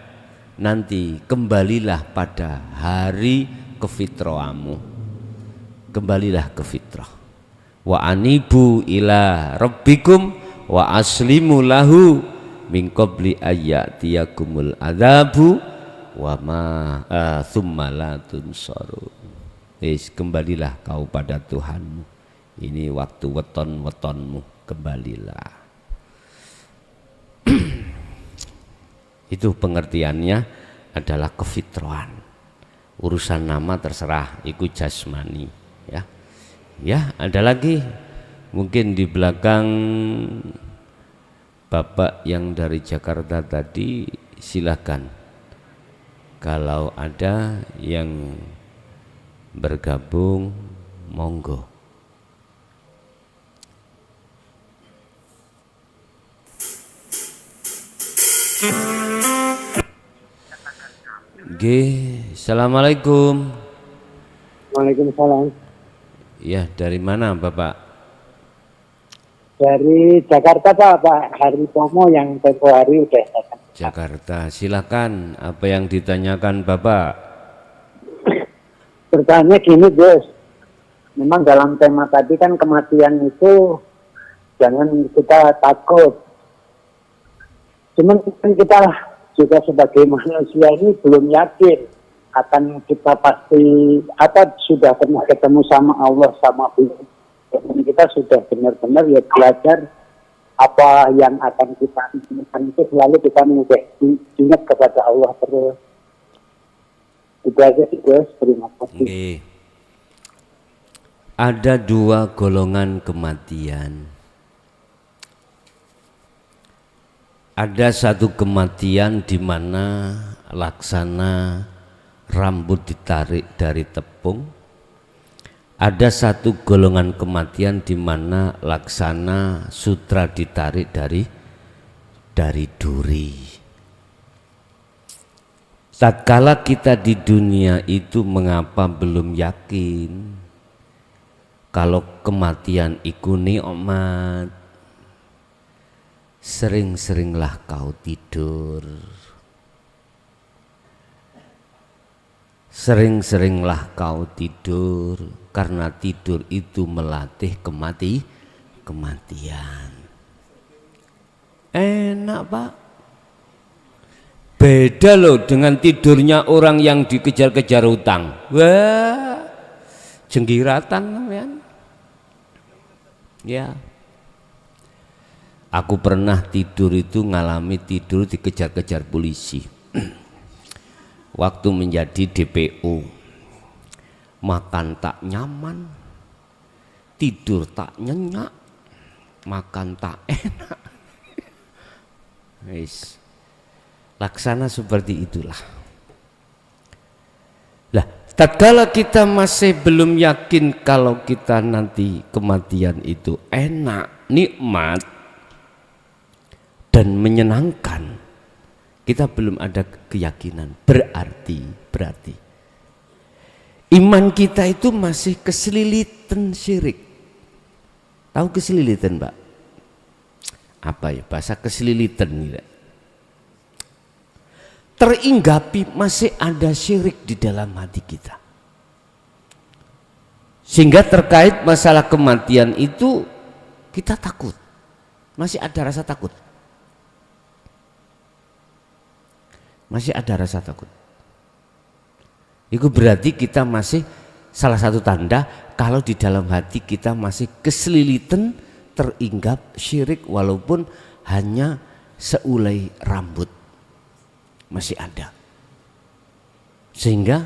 nanti kembalilah pada hari kefitrahamu. Kembalilah ke fitrah. Wa anibu ila rabbikum wa aslimu lahu min qabli ayyatiyakumul adzabu wa ma thumma la tunsaru. Kembalilah kau pada Tuhanmu. Ini waktu weton-wetonmu, kembalilah. Itu pengertiannya adalah kefitraan. Urusan nama terserah, ikut jasmani, ya. Ya, ada lagi mungkin di belakang Bapak yang dari Jakarta tadi, silakan. Kalau ada yang bergabung, monggo. Assalamualaikum. Waalaikumsalam. Ya, dari mana Bapak? Dari Jakarta Pak Hari Tomo yang tempo hari udah datang. Jakarta, silakan. Apa yang ditanyakan Bapak? Bertanya gini Gus, memang dalam tema tadi kan kematian itu jangan kita takut. Cuman kan kita juga sebagai manusia ini belum yakin akan kita pasti sudah pernah ketemu sama Allah sama belum. Dan kita sudah benar-benar ya belajar apa yang akan kita inginkan itu selalu kita ingat kepada Allah terus. Itu aja sih guys, terima kasih. Okay. Ada dua golongan kematian. Ada satu kematian di mana laksana rambut ditarik dari tepung. Ada satu golongan kematian di mana laksana sutra ditarik dari duri. Tatkala kita di dunia itu mengapa belum yakin kalau kematian iku nikmat? Sering-seringlah kau tidur. Sering-seringlah kau tidur, karena tidur itu melatih kematian. Enak Pak. Beda loh dengan tidurnya orang yang dikejar-kejar utang. Wah, jenggiratan kan? Ya. Aku pernah tidur itu ngalami tidur dikejar-kejar polisi. Waktu menjadi DPO, makan tak nyaman, tidur tak nyenyak, makan tak enak. Wis, laksana seperti itulah. Lah, tatkala kita masih belum yakin kalau kita nanti kematian itu enak, nikmat dan menyenangkan, kita belum ada keyakinan. Berarti iman kita itu masih keselilitan syirik. Tahu keselilitan Mbak? Apa ya bahasa keselilitan ini? Teringgapi masih ada syirik di dalam hati kita. Sehingga terkait masalah kematian itu kita takut. Masih ada rasa takut. Masih ada rasa takut. Itu berarti kita masih, salah satu tanda kalau di dalam hati kita masih keselilitan, teringgap syirik walaupun hanya seulai rambut. Masih ada. Sehingga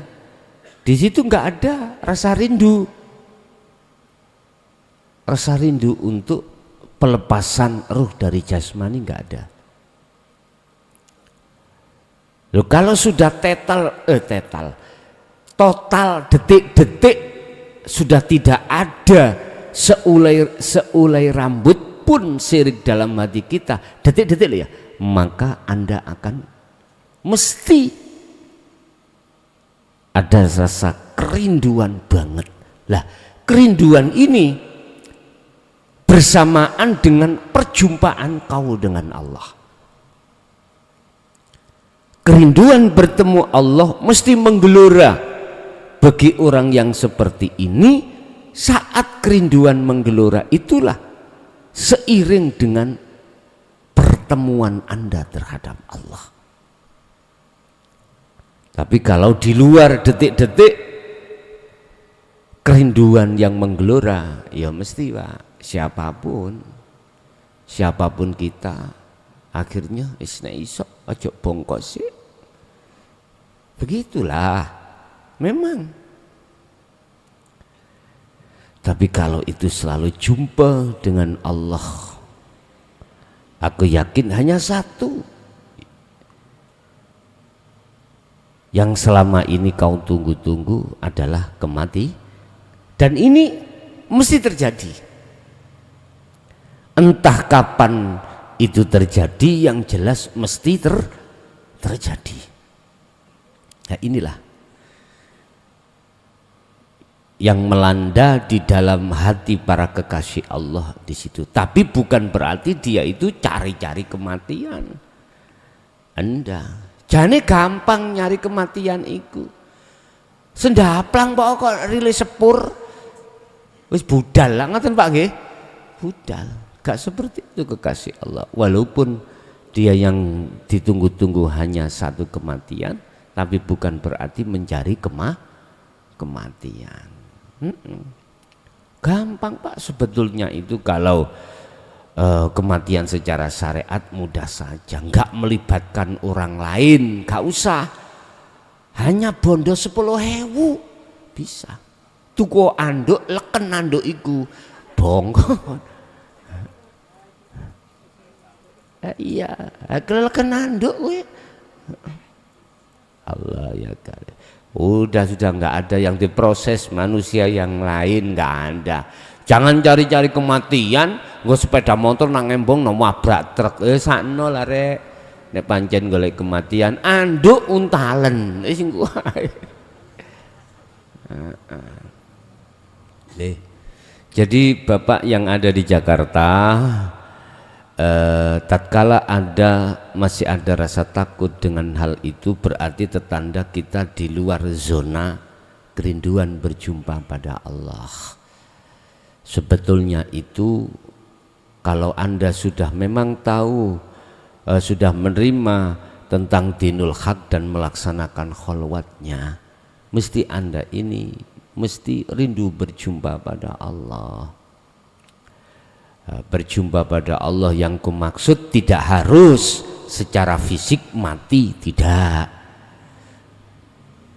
di situ nggak ada rasa rindu. Rasa rindu untuk pelepasan ruh dari jasmani nggak ada. Loh, kalau sudah total detik-detik sudah tidak ada seulai rambut pun syirik dalam hati kita, detik-detik ya, maka Anda akan mesti ada rasa kerinduan banget. Lah, kerinduan ini bersamaan dengan perjumpaan kau dengan Allah. Kerinduan bertemu Allah mesti menggelora bagi orang yang seperti ini. Saat kerinduan menggelora itulah seiring dengan pertemuan Anda terhadap Allah. Tapi kalau di luar detik-detik kerinduan yang menggelora, ya mesti Pak, siapapun kita akhirnya isna iso ojo bongkok sih. Begitulah memang. Tapi kalau itu selalu jumpa dengan Allah, aku yakin hanya satu yang selama ini kau tunggu-tunggu adalah kematian. Dan ini mesti terjadi. Entah kapan itu terjadi, yang jelas mesti terjadi. Nah, inilah yang melanda di dalam hati para kekasih Allah di situ. Tapi bukan berarti dia itu cari-cari kematian. Anda jane gampang nyari kematian itu. Sendaplang kok rilis sepur wis budal lah ngoten Pak nggih. Budal. Gak seperti itu kekasih Allah. Walaupun dia yang ditunggu-tunggu hanya satu kematian, tapi bukan berarti mencari kematian. Gampang Pak sebetulnya itu kalau kematian secara syariat mudah saja, nggak melibatkan orang lain, nggak usah, hanya bondo 10.000 bisa. Tuku anduk leken anduk iku bongkon. Iya, leken anduk kuwi. Allah ya kali. Sudah nggak ada yang diproses manusia yang lain, nggak ada. Jangan cari-cari kematian, nggo sepeda motor nang embong no mabrak truk. Sakno lah rek. Nek pancen golek kematian, anduk untalen. Wis engko ae. Jadi Bapak yang ada di Jakarta, tatkala masih ada rasa takut dengan hal itu, berarti tertanda kita di luar zona kerinduan berjumpa pada Allah. Sebetulnya itu kalau Anda sudah memang tahu, sudah menerima tentang dinul haq dan melaksanakan kholwatnya, mesti Anda ini mesti rindu berjumpa pada Allah. Berjumpa pada Allah yang kumaksud tidak harus secara fisik mati, tidak.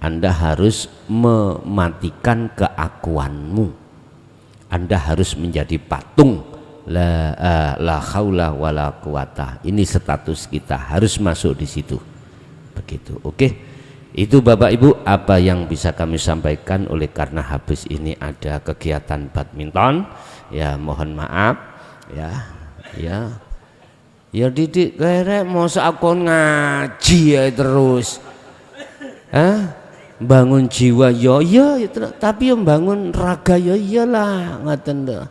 Anda harus mematikan keakuanmu. Anda harus menjadi patung la haula wala quwata. Ini status kita harus masuk di situ. Begitu. Oke. Itu Bapak Ibu apa yang bisa kami sampaikan. Oleh karena habis ini ada kegiatan badminton, ya mohon maaf ya didik kerek mau sakon ngaji ya terus. Bangun jiwa ya tapi yang bangun raga ya iyalah ngoten lho.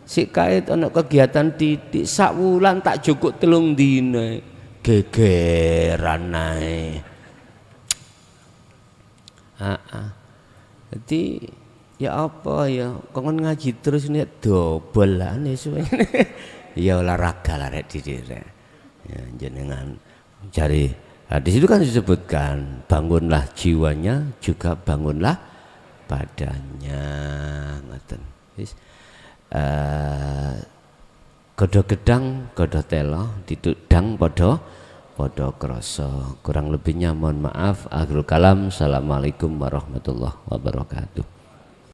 Sik kait ana kegiatan titik sak wulan tak cukup 3 dina gegeran ae. Jadi ya apa ya kongen ngaji terus nek dobolan ya olahraga lah rek didik rek. Ya jenengan cari. Nah, di situ kan disebutkan bangunlah jiwanya juga bangunlah badannya. Ngoten. Wis godho gedang godho telo ditudang padha krasa. Kurang lebihnya mohon maaf. Akhirul kalam. Assalamualaikum warahmatullahi wabarakatuh.